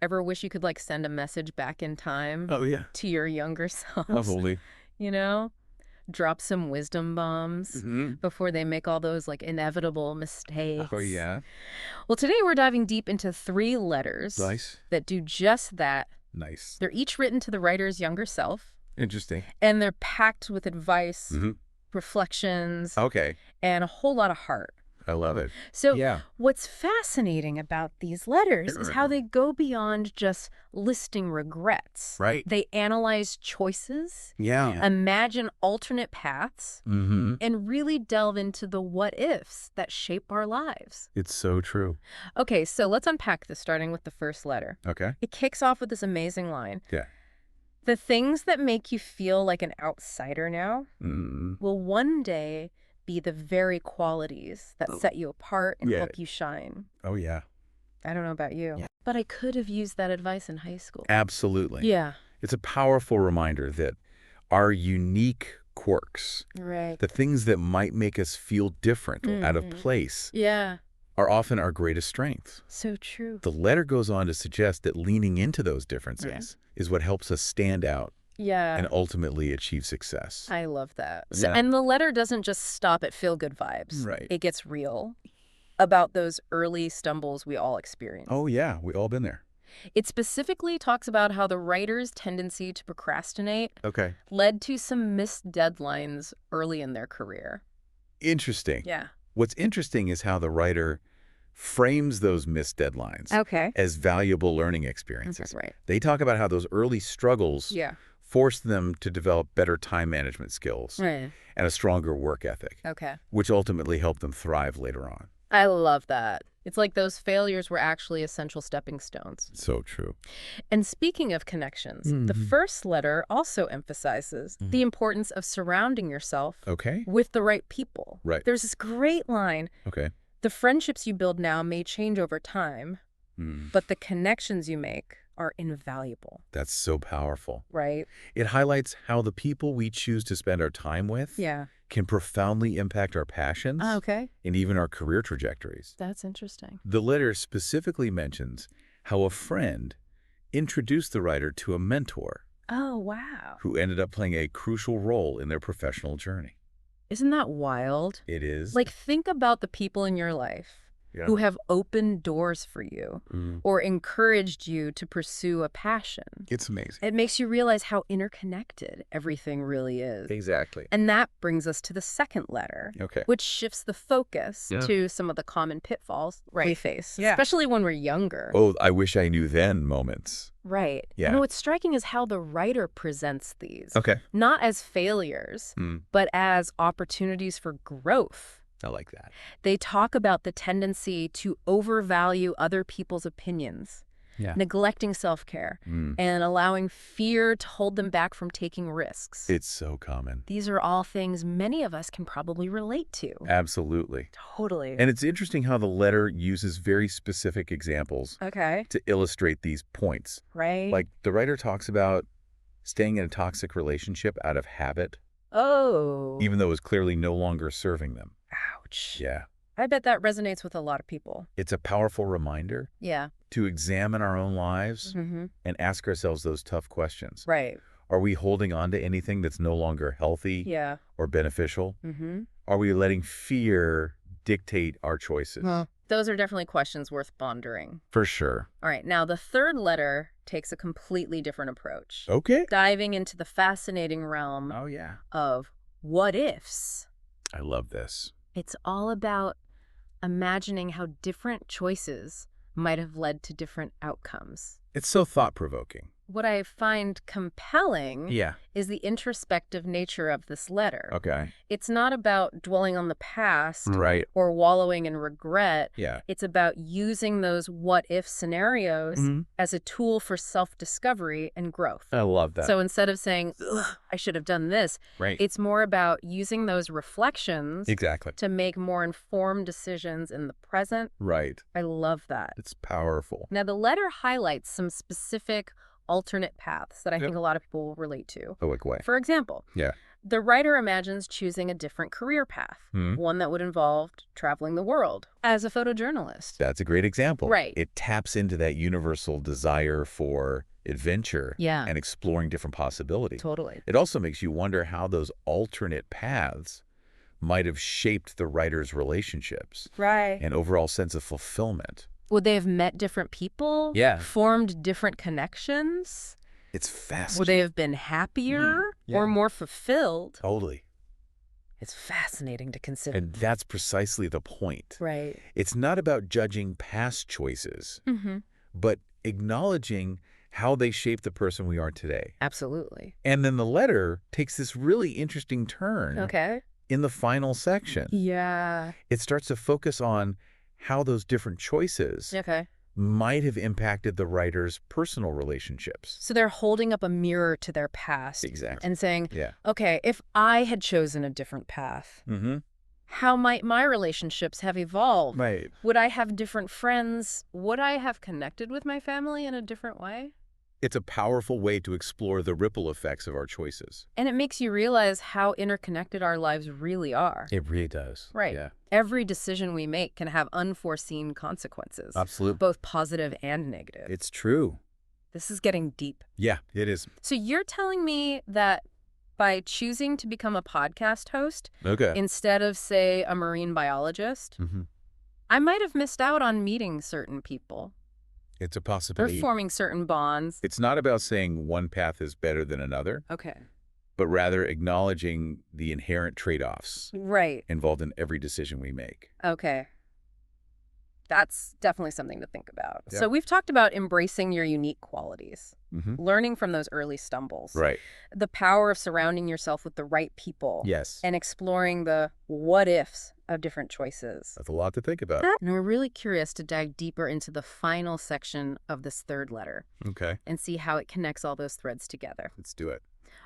Ever wish you could like send a message back in time Oh, yeah. to your younger selves? Probably. You know? Drop some wisdom bombs Mm-hmm. before they make all those like inevitable mistakes. Oh, yeah. Well, today we're diving deep into 3 letters Nice. that do just that. Nice. They're each written to the writer's younger self, Interesting. and they're packed with advice, Mm-hmm. reflections, Okay. and a whole lot of heart. I love it. So Yeah. what's fascinating about these letters is how they go beyond just listing regrets. Right. They analyze choices, Yeah. imagine alternate paths, Mm-hmm. and really delve into the what-ifs that shape our lives. It's so true. Okay, so let's unpack this, starting with the first letter. Okay. It kicks off with this amazing line. Yeah. The things that make you feel like an outsider now Mm-hmm. will one day be the very qualities that set you apart and Yeah. help you shine. Oh, yeah. I don't know about you, Yeah. but I could have used that advice in high school. Absolutely. Yeah, It's a powerful reminder that our unique quirks, right. the things that might make us feel different or out of Mhm. place, Yeah, are often our greatest strengths. so true. The letter goes on to suggest that leaning into those differences is what helps us stand out Yeah, and ultimately achieve success. I love that. So, Yeah. and the letter doesn't just stop at feel-good vibes. Right. It gets real about those early stumbles we all experience. Oh, yeah. We've all been there. It specifically talks about how the writer's tendency to procrastinate Okay. led to some missed deadlines early in their career. Interesting. Yeah. What's interesting is how the writer frames those missed deadlines Okay. as valuable learning experiences. Right. They talk about how those early struggles Yeah. forced them to develop better time management skills Right. and a stronger work ethic, Okay. which ultimately helped them thrive later on. I love that. It's like those failures were actually essential stepping stones. So true. And speaking of connections, the Mhm. first letter also emphasizes the importance of surrounding yourself Okay. with the right people. Right. There's this great line, Okay. the friendships you build now may change over time, but the connections you make are invaluable, That's so powerful. right? It highlights how the people we choose to spend our time with Yeah. can profoundly impact our passions Okay. and even our career trajectories. That's interesting. The letter specifically mentions how a friend introduced the writer to a mentor Oh, wow. who ended up playing a crucial role in their professional journey. Isn't that wild? It is. Like, think about the people in your life Yeah. who have opened doors for you Mm. or encouraged you to pursue a passion. It's amazing. It makes you realize how interconnected everything really is. Exactly. And that brings us to the second letter, Okay. which shifts the focus Yeah. to some of the common pitfalls we face, Yeah. especially when we're younger. Oh, I wish I knew then moments. Right. Yeah. And what's striking is how the writer presents these, Okay. not as failures, Mm. but as opportunities for growth. I like that. They talk about the tendency to overvalue other people's opinions, Yeah. neglecting self-care, Mm. and allowing fear to hold them back from taking risks. It's so common. These are all things many of us can probably relate to. Absolutely. Totally. And it's interesting how the letter uses very specific examples Okay. to illustrate these points. Right? Like the writer talks about staying in a toxic relationship out of habit, oh. even though it's clearly no longer serving them. Ouch. Yeah. I bet that resonates with a lot of people. It's a powerful reminder Yeah. to examine our own lives Mm-hmm. and ask ourselves those tough questions. Right. Are we holding on to anything that's no longer healthy Yeah. or beneficial? Mm-hmm. Are we letting fear dictate our choices? Those are definitely questions worth pondering. For sure. All right. Now, the third letter takes a completely different approach, Okay. diving into the fascinating realm Oh, yeah. of what ifs. I love this. It's all about imagining how different choices might have led to different outcomes. It's so thought-provoking. What I find compelling Yeah. is the introspective nature of this letter. Okay. It's not about dwelling on the past Right. or wallowing in regret. Yeah. It's about using those what-if scenarios Mhm. as a tool for self-discovery and growth. I love that. So instead of saying, "Ugh, I should have done this," right. it's more about using those reflections Exactly. to make more informed decisions in the present. Right. I love that. It's powerful. Now, the letter highlights some specific alternate paths that I Yep. think a lot of people will relate to. Oh, like way. For example, Yeah. The writer imagines choosing a different career path, one that would involve traveling the world as a photojournalist. That's a great example. Right. It taps into that universal desire for adventure Yeah. and exploring different possibilities. Totally. It also makes you wonder how those alternate paths might have shaped the writer's relationships Right. and overall sense of fulfillment. Would they have met different people? Yeah. Formed different connections? It's fascinating. Would they have been happier Yeah. or more fulfilled? Totally. It's fascinating to consider. And that's precisely the point. Right. It's not about judging past choices, but acknowledging how they shape the person we are today. Absolutely. And then the letter takes this really interesting turn Okay. in the final section. Yeah. It starts to focus on how those different choices Okay. might have impacted the writer's personal relationships. So they're holding up a mirror to their past Exactly. and saying, Yeah. okay, if I had chosen a different path, how might my relationships have evolved? Right. Would I have different friends? Would I have connected with my family in a different way? It's a powerful way to explore the ripple effects of our choices. And it makes you realize how interconnected our lives really are. It really does. Right. Yeah. Every decision we make can have unforeseen consequences, Absolutely. both positive and negative. It's true. This is getting deep. Yeah, it is. So you're telling me that by choosing to become a podcast host Okay. instead of, say, a marine biologist, I might have missed out on meeting certain people It's a or possibility. forming certain bonds. It's not about saying one path is better than another, Okay. but rather acknowledging the inherent trade-offs Right. involved in every decision we make. Okay. That's definitely something to think about. Yeah. So we've talked about embracing your unique qualities, learning from those early stumbles, Right. the power of surrounding yourself with the right people, Yes. and exploring the what-ifs of different choices. That's a lot to think about. And we're really curious to dive deeper into the final section of this third letter Okay. and see how it connects all those threads together. Let's do it.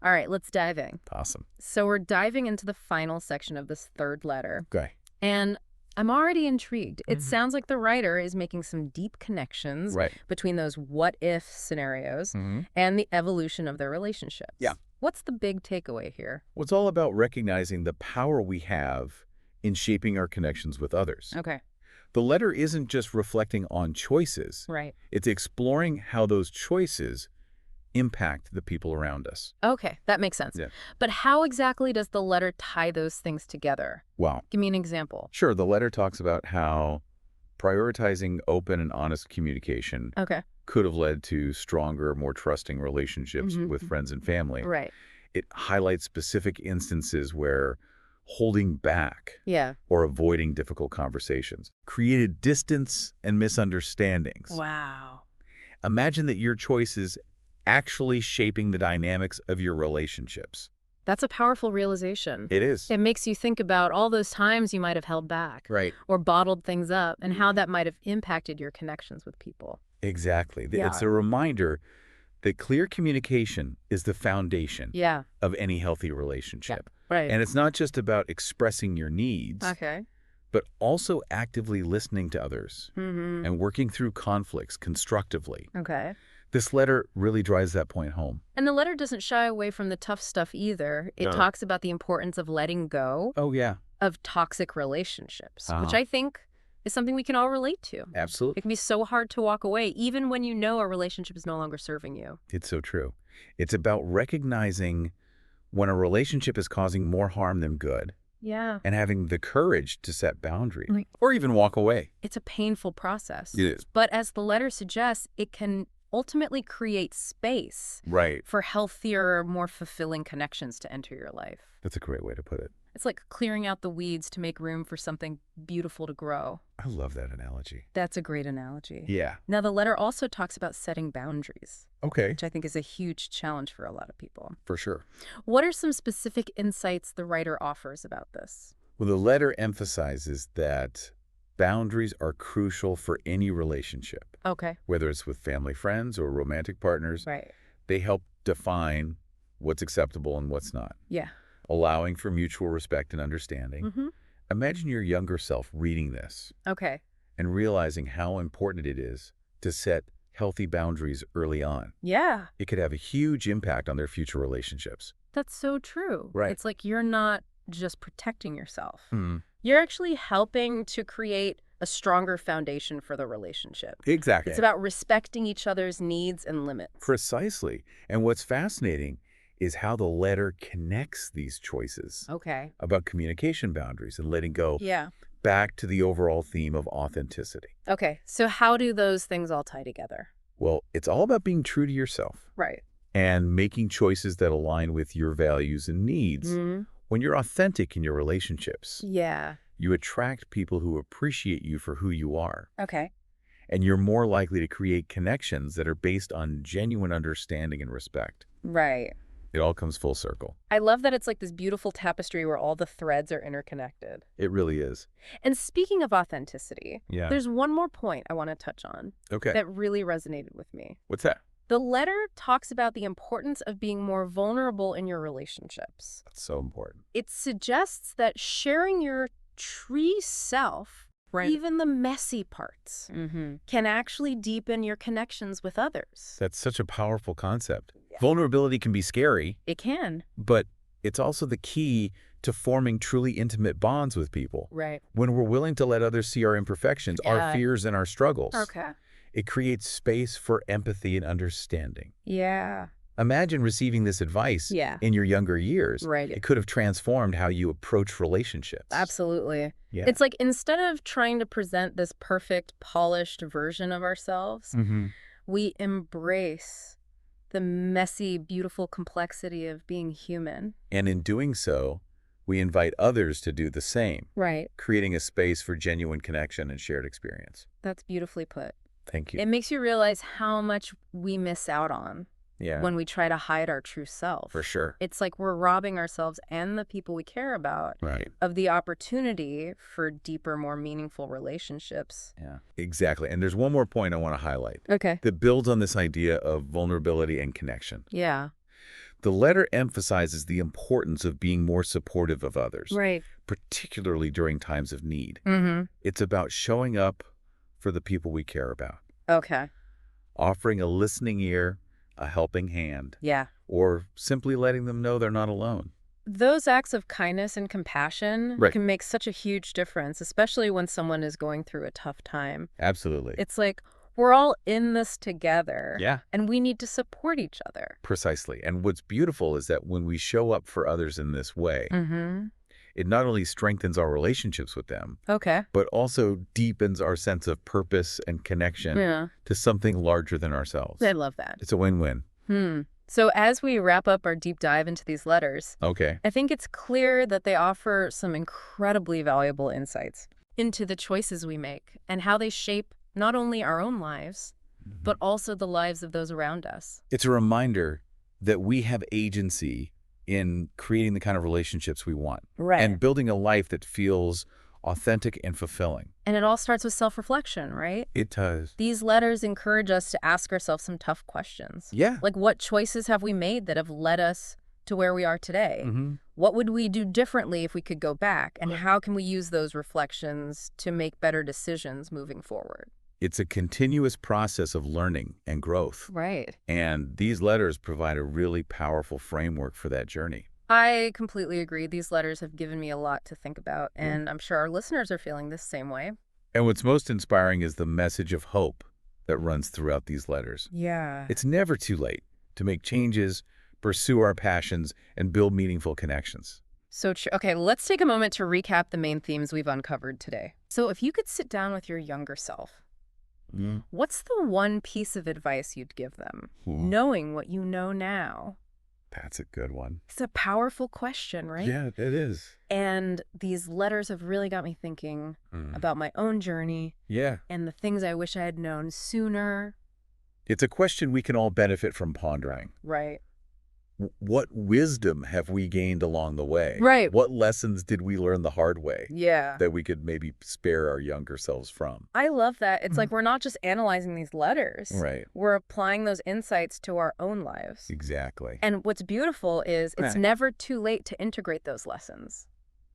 All right, let's dive in. Awesome. So we're diving into the final section of this third letter, Okay. and I'm already intrigued. It sounds like the writer is making some deep connections Right. between those what-if scenarios and the evolution of their relationships. Yeah. What's the big takeaway here? Well, it's all about recognizing the power we have in shaping our connections with others. Okay, The letter isn't just reflecting on choices. right. It's exploring how those choices impact the people around us. Okay, that makes sense. Yeah. But how exactly does the letter tie those things together? Wow. Give me an example. Sure, the letter talks about how prioritizing open and honest communication Okay, could have led to stronger, more trusting relationships with friends and family. right. It highlights specific instances where holding back Yeah. or avoiding difficult conversations created distance and misunderstandings. Wow. Imagine that your choice is actually shaping the dynamics of your relationships. That's a powerful realization. It is. It makes you think about all those times you might have held back Right. or bottled things up and how that might have impacted your connections with people. Exactly. Yeah. It's a reminder that clear communication is the foundation Yeah. of any healthy relationship. Right. And it's not just about expressing your needs, Okay. but also actively listening to others and working through conflicts constructively. Okay. This letter really drives that point home. And the letter doesn't shy away from the tough stuff either. It No. talks about the importance of letting go Oh, yeah. of toxic relationships, which Uh-huh. I think is something we can all relate to. Absolutely. It can be so hard to walk away, even when you know a relationship is no longer serving you. It's so true. It's about recognizing when a relationship is causing more harm than good Yeah. and having the courage to set boundaries Right. or even walk away. It's a painful process. It is. But as the letter suggests, it can ultimately create space Right. for healthier, more fulfilling connections to enter your life. That's a great way to put it. It's like clearing out the weeds to make room for something beautiful to grow. I love that analogy. That's a great analogy. Yeah. Now, the letter also talks about setting boundaries, Okay. which I think is a huge challenge for a lot of people. For sure. What are some specific insights the writer offers about this? Well, the letter emphasizes that boundaries are crucial for any relationship, Okay. whether it's with family, friends, or romantic partners. Right. They help define what's acceptable and what's not, Yeah. allowing for mutual respect and understanding. Mm-hmm. Imagine your younger self reading this Okay. and realizing how important it is to set healthy boundaries early on. Yeah. It could have a huge impact on their future relationships. That's so true. Right. It's like you're not just protecting yourself. Hmm. You're actually helping to create a stronger foundation for the relationship. Exactly. It's about respecting each other's needs and limits. Precisely. And what's fascinating is how the letter connects these choices Okay. about communication boundaries and letting go Yeah. back to the overall theme of authenticity. Okay. So how do those things all tie together? Well, it's all about being true to yourself Right. and making choices that align with your values and needs. Mm-hmm. When you're authentic in your relationships, Yeah. you attract people who appreciate you for who you are. Okay. And you're more likely to create connections that are based on genuine understanding and respect. Right. It all comes full circle. I love that it's like this beautiful tapestry where all the threads are interconnected. It really is. And speaking of authenticity, Yeah. there's one more point I want to touch on Okay. that really resonated with me. What's that? The letter talks about the importance of being more vulnerable in your relationships. That's so important. It suggests that sharing your true self, even the messy parts, can actually deepen your connections with others. That's such a powerful concept. Yeah. Vulnerability can be scary, It can. but it's also the key to forming truly intimate bonds with people. Right. When we're willing to let others see our imperfections, our fears, and our struggles, Okay. it creates space for empathy and understanding. Yeah. Imagine receiving this advice in your younger years. Right. It could have transformed how you approach relationships. Absolutely. Yeah. It's like instead of trying to present this perfect, polished version of ourselves, we embrace the messy, beautiful complexity of being human. And in doing so, we invite others to do the same. Right. Creating a space for genuine connection and shared experience. That's beautifully put. Thank you. It makes you realize how much we miss out on when we try to hide our true self. For sure. It's like we're robbing ourselves and the people we care about of the opportunity for deeper, more meaningful relationships. Yeah, exactly. And there's one more point I want to highlight. Okay. That builds on this idea of vulnerability and connection. Yeah. The letter emphasizes the importance of being more supportive of others. Right. Particularly during times of need. Mm-hmm. It's about showing up for the people we care about. Okay. Offering a listening ear, a helping hand. Yeah. Or simply letting them know they're not alone. Those acts of kindness and compassion can make such a huge difference, especially when someone is going through a tough time. Absolutely. It's like we're all in this together. Yeah. And we need to support each other. Precisely. And what's beautiful is that when we show up for others in this way, it not only strengthens our relationships with them, but also deepens our sense of purpose and connection to something larger than ourselves. I love that. It's a win-win. So as we wrap up our deep dive into these letters, I think it's clear that they offer some incredibly valuable insights into the choices we make and how they shape not only our own lives, but also the lives of those around us. It's a reminder that we have agency in creating the kind of relationships we want. Right. And building a life that feels authentic and fulfilling. And it all starts with self-reflection, right? It does. These letters encourage us to ask ourselves some tough questions. Yeah. Like, what choices have we made that have led us to where we are today? What would we do differently if we could go back? And how can we use those reflections to make better decisions moving forward? It's a continuous process of learning and growth. Right. And these letters provide a really powerful framework for that journey. I completely agree. These letters have given me a lot to think about, and I'm sure our listeners are feeling this same way. And what's most inspiring is the message of hope that runs throughout these letters. Yeah. It's never too late to make changes, pursue our passions, and build meaningful connections. So true. Okay, let's take a moment to recap the main themes we've uncovered today. So if you could sit down with your younger self, what's the one piece of advice you'd give them, knowing what you know now? That's a good one. It's a powerful question, right? Yeah, it is. And these letters have really got me thinking about my own journey. Yeah. And the things I wish I had known sooner. It's a question we can all benefit from pondering. Right. What wisdom have we gained along the way? Right. What lessons did we learn the hard way? Yeah. That we could maybe spare our younger selves from? I love that. It's like we're not just analyzing these letters. Right. We're applying those insights to our own lives. Exactly. And what's beautiful is it's never too late to integrate those lessons.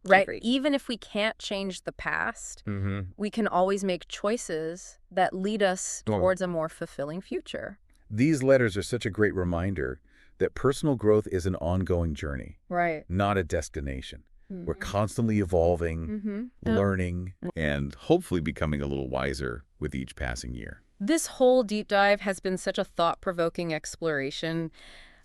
Right. Agreed. Even if we can't change the past, we can always make choices that lead us towards a more fulfilling future. These letters are such a great reminder that personal growth is an ongoing journey, Right. not a destination. We're constantly evolving, learning, and hopefully becoming a little wiser with each passing year. This whole deep dive has been such a thought-provoking exploration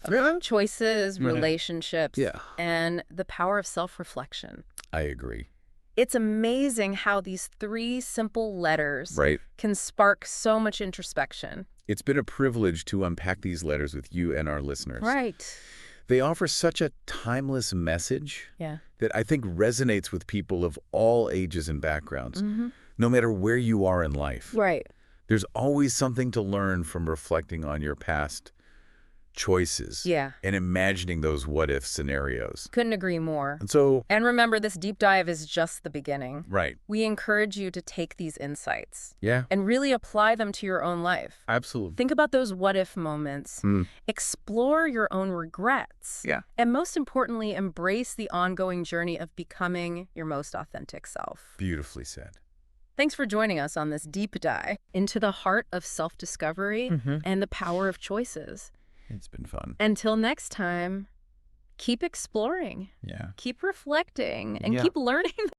of choices, relationships, and the power of self-reflection. I agree. It's amazing how these 3 simple letters can spark so much introspection. It's been a privilege to unpack these letters with you and our listeners. Right. They offer such a timeless message that I think resonates with people of all ages and backgrounds, no matter where you are in life. Right. There's always something to learn from reflecting on your past choices and imagining those what-if scenarios. Couldn't agree more. And remember, this deep dive is just the beginning. Right. We encourage you to take these insights Yeah. and really apply them to your own life. Absolutely. Think about those what-if moments. Explore your own regrets. Yeah. And most importantly, embrace the ongoing journey of becoming your most authentic self. Beautifully said. Thanks for joining us on this deep dive into the heart of self-discovery and the power of choices. It's been fun. Until next time, keep exploring, keep reflecting, and keep learning.